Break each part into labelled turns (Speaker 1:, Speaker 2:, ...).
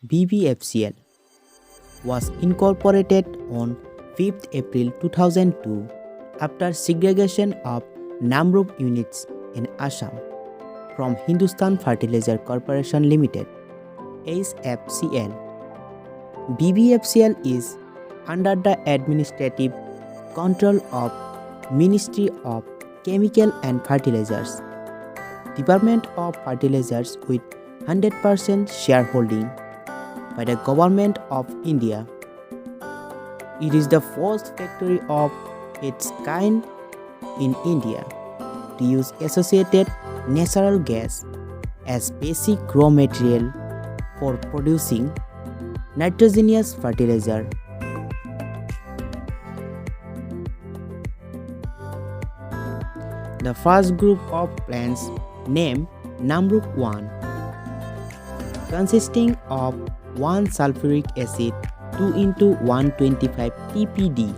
Speaker 1: BVFCL, was incorporated on 5th April 2002 after segregation of Namrup units in Assam from Hindustan Fertilizer Corporation Limited (HFCL). BVFCL is under the administrative control of Ministry of Chemical and Fertilizers, Department of Fertilizers with 100% shareholding by the Government of India. It is the first factory of its kind in India to use associated natural gas as basic raw material for producing nitrogenous fertilizer. The first group of plants named Namrup 1, consisting of 1 sulfuric acid 2 into 125 TPD,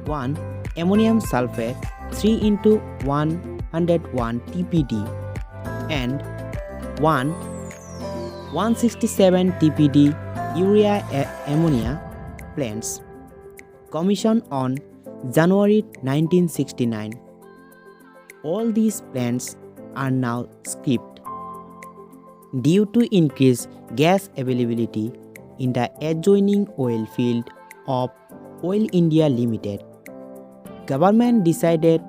Speaker 1: 1 ammonium sulfate 3 into 101 TPD, and 1 167 TPD urea ammonia plants, commissioned on January 1969. All these plants are now scrapped due to increased gas availability in the adjoining oil field of Oil India Limited. Government decided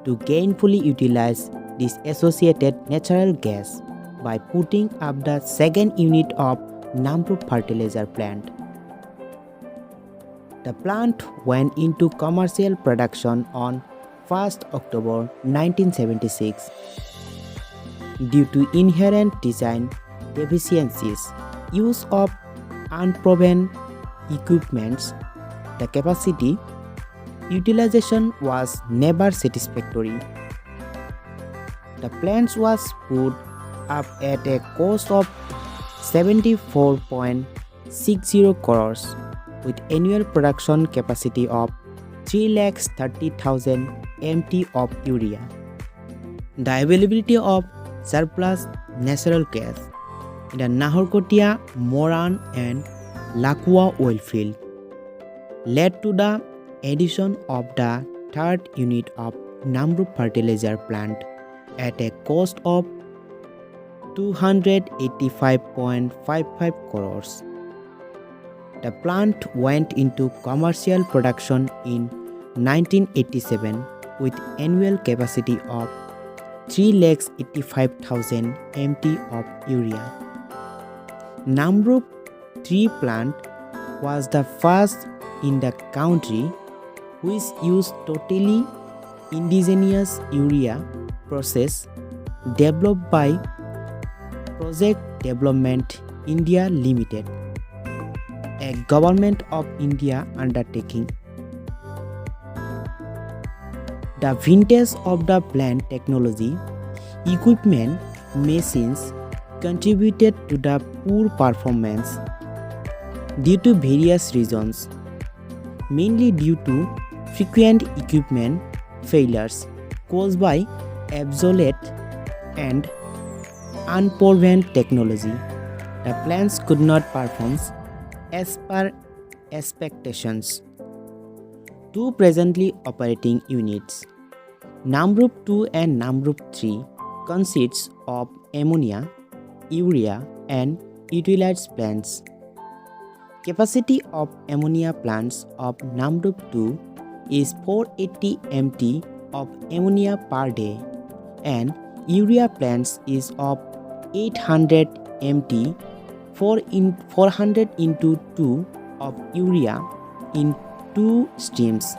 Speaker 1: to gainfully utilize this associated natural gas by putting up the second unit of Namrup fertilizer plant. The plant went into commercial production on 1st October 1976. Due to inherent design deficiencies, use of unproven equipments, the capacity utilization was never satisfactory. The plant was put up at a cost of 74.60 crores with annual production capacity of 330,000 MT of urea. The availability of surplus natural gas in the Naharkotia, Moran and Lakua oil field led to the addition of the third unit of Namrup fertilizer plant at a cost of 285.55 crores. The plant went into commercial production in 1987 with annual capacity of 385,000 MT of urea. Namrup 3 plant was the first in the country which used totally indigenous urea process developed by Project Development India Limited, a Government of India undertaking. The vintage of the plant technology, equipment, machines contributed to the poor performance due to various reasons, mainly due to frequent equipment failures caused by obsolete and unproven technology. The plants could not perform as per expectations. 2 presently operating units, Namrup 2 and Namrup 3, consists of ammonia, urea and utilized plants. Capacity of ammonia plants of Namrup 2 is 480 MT of ammonia per day and urea plants is of 800 MT 400 into 2 of urea in 2 streams.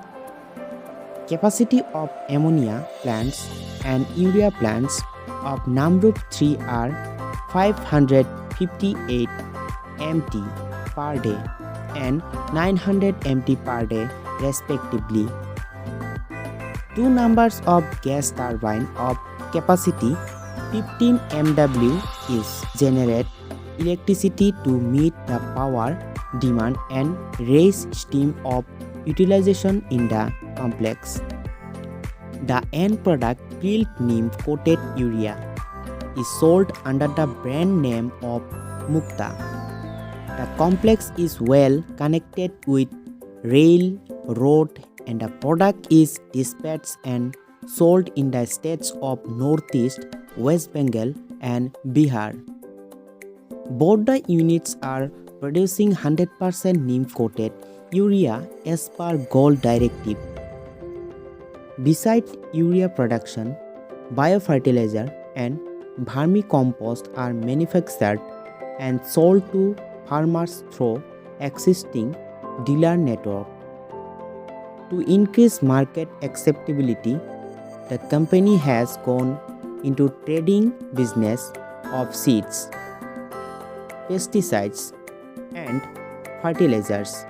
Speaker 1: Capacity of ammonia plants and urea plants of Namrup 3 are 558 MT per day and 900 MT per day respectively. 2 numbers of gas turbine of capacity 15 MW is generate electricity to meet the power demand and raise steam of utilization in the complex. The end product, peeled neem coated urea, is sold under the brand name of Mukta. The complex is well connected with rail, road, and the product is dispatched and sold in the states of Northeast, West Bengal, and Bihar. Both the units are producing 100% neem-coated urea as per Gold Directive. Besides urea production, biofertilizer and vermicompost are manufactured and sold to farmers through existing dealer network. To increase market acceptability, the company has gone into trading business of seeds, pesticides, and fertilizers.